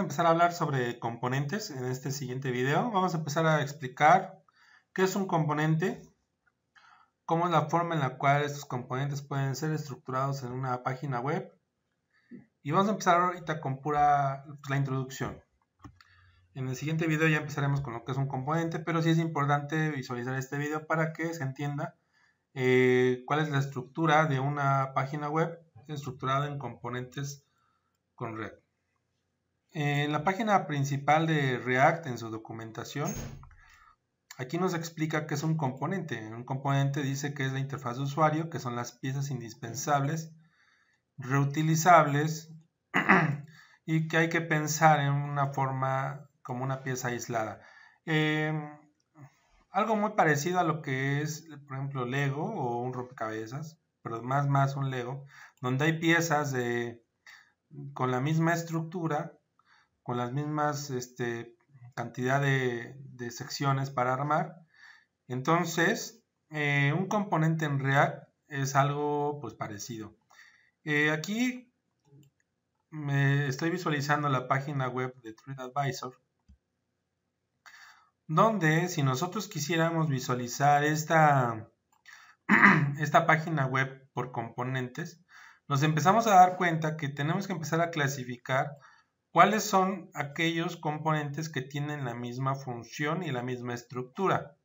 a empezar a hablar sobre componentes en este siguiente video. Vamos a empezar a explicar qué es un componente, cómo es la forma en la cual estos componentes pueden ser estructurados en una página web. Y vamos a empezar ahorita con la introducción. En el siguiente video ya empezaremos con lo que es un componente, pero sí es importante visualizar este video para que se entienda cuál es la estructura de una página web estructurada en componentes con React. En la página principal de React, en su documentación, aquí nos explica qué es un componente. Un componente dice que es la interfaz de usuario, que son las piezas indispensables, reutilizables y que hay que pensar en una forma como una pieza aislada. Algo muy parecido a lo que es, por ejemplo, Lego o un rompecabezas, pero más un Lego, donde hay piezas con la misma estructura, con las mismas cantidad de secciones para armar. Entonces, un componente en React es algo pues parecido. Aquí me estoy visualizando la página web de ThreadAdvisor, donde si nosotros quisiéramos visualizar esta página web por componentes, nos empezamos a dar cuenta que tenemos que empezar a clasificar cuáles son aquellos componentes que tienen la misma función y la misma estructura.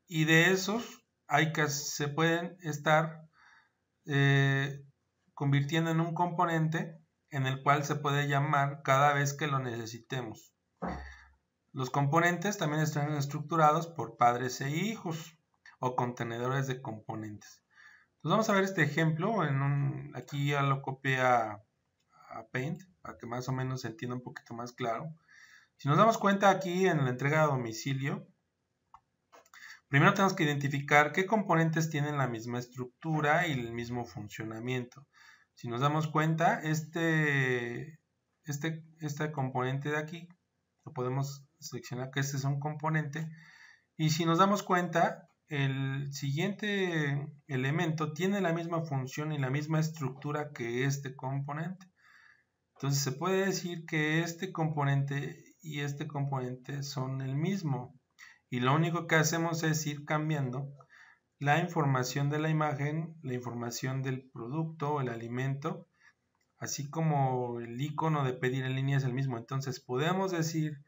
Y de esos se pueden estar convirtiendo en un componente en el cual se puede llamar cada vez que lo necesitemos. Los componentes también están estructurados por padres e hijos o contenedores de componentes. Entonces vamos a ver este ejemplo. Aquí ya lo copié a Paint para que más o menos se entienda un poquito más claro. Si nos damos cuenta aquí en la entrega a domicilio, primero tenemos que identificar qué componentes tienen la misma estructura y el mismo funcionamiento. Si nos damos cuenta, este componente de aquí, lo podemos seleccionar que este es un componente. Y si nos damos cuenta, el siguiente elemento tiene la misma función y la misma estructura que este componente. Entonces se puede decir que este componente y este componente son el mismo. Y lo único que hacemos es ir cambiando la información de la imagen, la información del producto o el alimento, así como el icono de pedir en línea es el mismo. Entonces podemos decir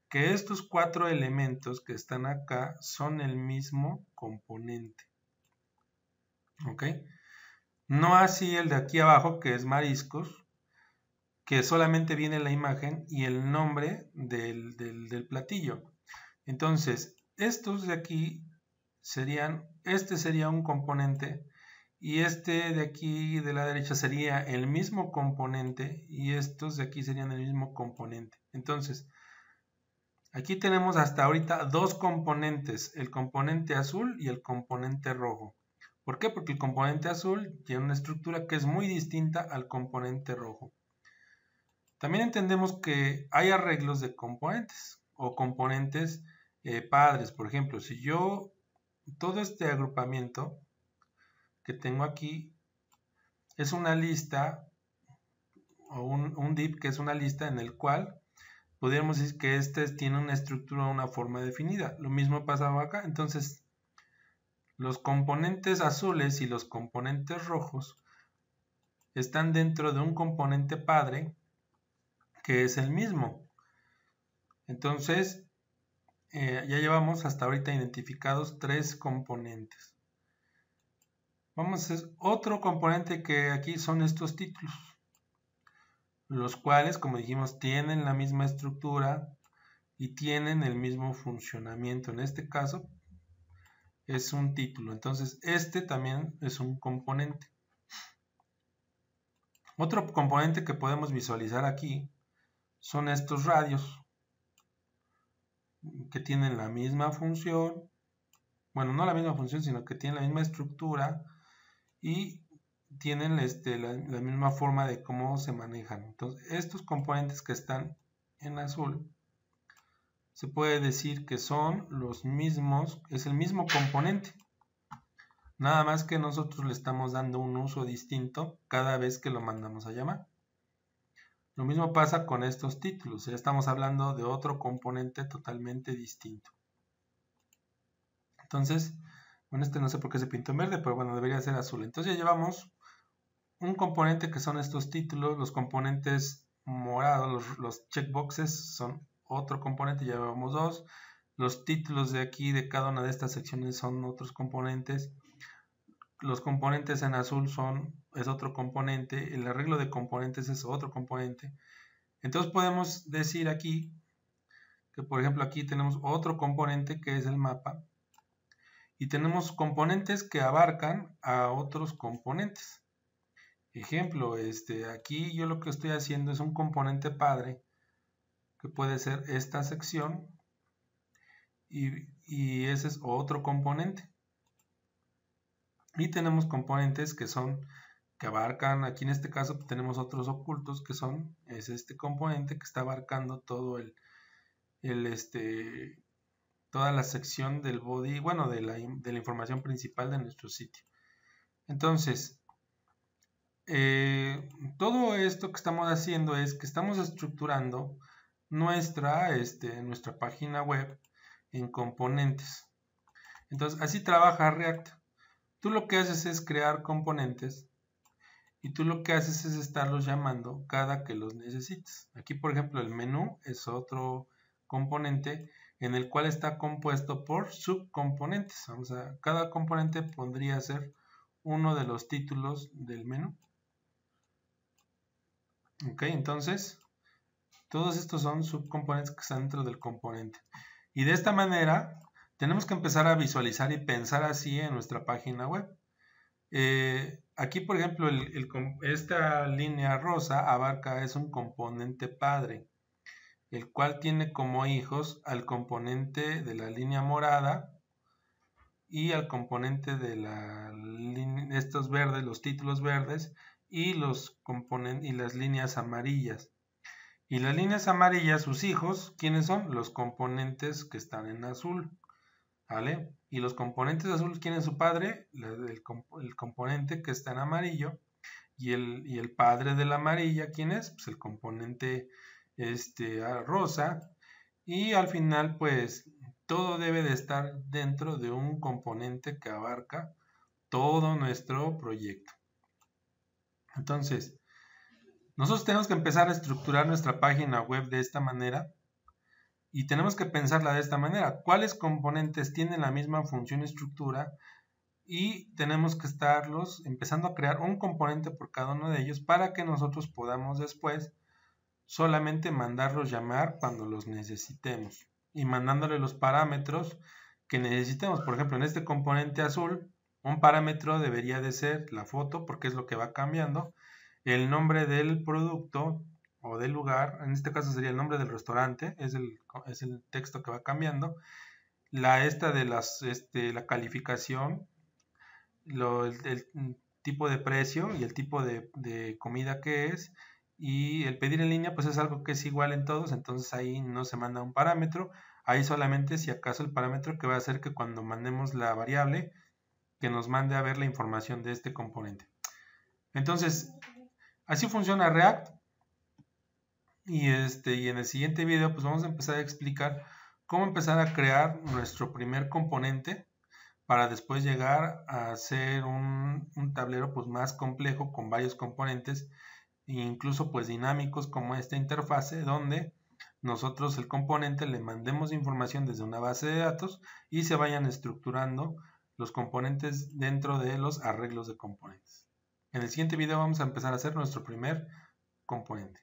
que estos 4 elementos que están acá son el mismo componente. ¿Ok? No así el de aquí abajo, que es mariscos, que solamente viene la imagen y el nombre del platillo. Entonces, estos de aquí este sería un componente y este de aquí de la derecha sería el mismo componente y estos de aquí serían el mismo componente. Entonces, aquí tenemos hasta ahorita dos componentes, el componente azul y el componente rojo. ¿Por qué? Porque el componente azul tiene una estructura que es muy distinta al componente rojo. También entendemos que hay arreglos de componentes o componentes padres. Por ejemplo, si yo todo este agrupamiento que tengo aquí es una lista o un div que es una lista en el cual podríamos decir que este tiene una estructura o una forma definida. Lo mismo pasaba acá. Entonces, los componentes azules y los componentes rojos están dentro de un componente padre que es el mismo. Entonces, ya llevamos hasta ahorita identificados 3 componentes. Vamos a hacer otro componente que aquí son estos títulos, los cuales, como dijimos, tienen la misma estructura y tienen el mismo funcionamiento. En este caso es un título, entonces este también es un componente. Otro componente que podemos visualizar aquí son estos radios que tienen la misma función, bueno, no la misma función, sino que tienen la misma estructura y tienen la misma forma de cómo se manejan. Entonces, estos componentes que están en azul, se puede decir que son los mismos, es el mismo componente. Nada más que nosotros le estamos dando un uso distinto cada vez que lo mandamos a llamar. Lo mismo pasa con estos títulos, ya estamos hablando de otro componente totalmente distinto. Entonces, bueno, este no sé por qué se pintó en verde, pero bueno, debería ser azul. Entonces ya llevamos un componente que son estos títulos, los componentes morados, los checkboxes son otro componente, ya llevamos dos. Los títulos de aquí, de cada una de estas secciones, son otros componentes. Los componentes en azul es otro componente, el arreglo de componentes es otro componente. Entonces podemos decir aquí que, por ejemplo, aquí tenemos otro componente que es el mapa y tenemos componentes que abarcan a otros componentes. Ejemplo, aquí yo lo que estoy haciendo es un componente padre que puede ser esta sección y ese es otro componente. Y tenemos componentes que abarcan, aquí en este caso tenemos otros ocultos que es este componente que está abarcando todo toda la sección del body, bueno, de la información principal de nuestro sitio. Entonces, todo esto que estamos haciendo es que estamos estructurando nuestra página web en componentes. Entonces, así trabaja React. Tú lo que haces es crear componentes y tú lo que haces es estarlos llamando cada que los necesites. Aquí, por ejemplo, el menú es otro componente en el cual está compuesto por subcomponentes. Cada componente podría ser uno de los títulos del menú. Ok, entonces, todos estos son subcomponentes que están dentro del componente. Y de esta manera, tenemos que empezar a visualizar y pensar así en nuestra página web. Aquí, por ejemplo, esta línea rosa es un componente padre, el cual tiene como hijos al componente de la línea morada y al componente de estos verdes, los títulos verdes y las líneas amarillas. Y las líneas amarillas, sus hijos, ¿quiénes son? Los componentes que están en azul. ¿Vale? Y los componentes azules, ¿quién es su padre? El componente que está en amarillo. Y el padre de la amarilla, ¿quién es? Pues el componente rosa. Y al final, pues, todo debe de estar dentro de un componente que abarca todo nuestro proyecto. Entonces, nosotros tenemos que empezar a estructurar nuestra página web de esta manera. Y tenemos que pensarla de esta manera. ¿Cuáles componentes tienen la misma función y estructura? Y tenemos que estarlos empezando a crear un componente por cada uno de ellos para que nosotros podamos después solamente mandarlos llamar cuando los necesitemos. Y mandándole los parámetros que necesitemos. Por ejemplo, en este componente azul, un parámetro debería de ser la foto, porque es lo que va cambiando. El nombre del producto o del lugar, en este caso sería el nombre del restaurante, es el texto que va cambiando, la calificación, el tipo de precio y el tipo de comida que es, y el pedir en línea pues es algo que es igual en todos, entonces ahí no se manda un parámetro, ahí solamente si acaso el parámetro que va a hacer que cuando mandemos la variable, que nos mande a ver la información de este componente. Entonces, así funciona React. Y en el siguiente video pues vamos a empezar a explicar cómo empezar a crear nuestro primer componente para después llegar a hacer un tablero pues más complejo con varios componentes e incluso pues dinámicos como esta interfase donde nosotros el componente le mandemos información desde una base de datos y se vayan estructurando los componentes dentro de los arreglos de componentes. En el siguiente video vamos a empezar a hacer nuestro primer componente.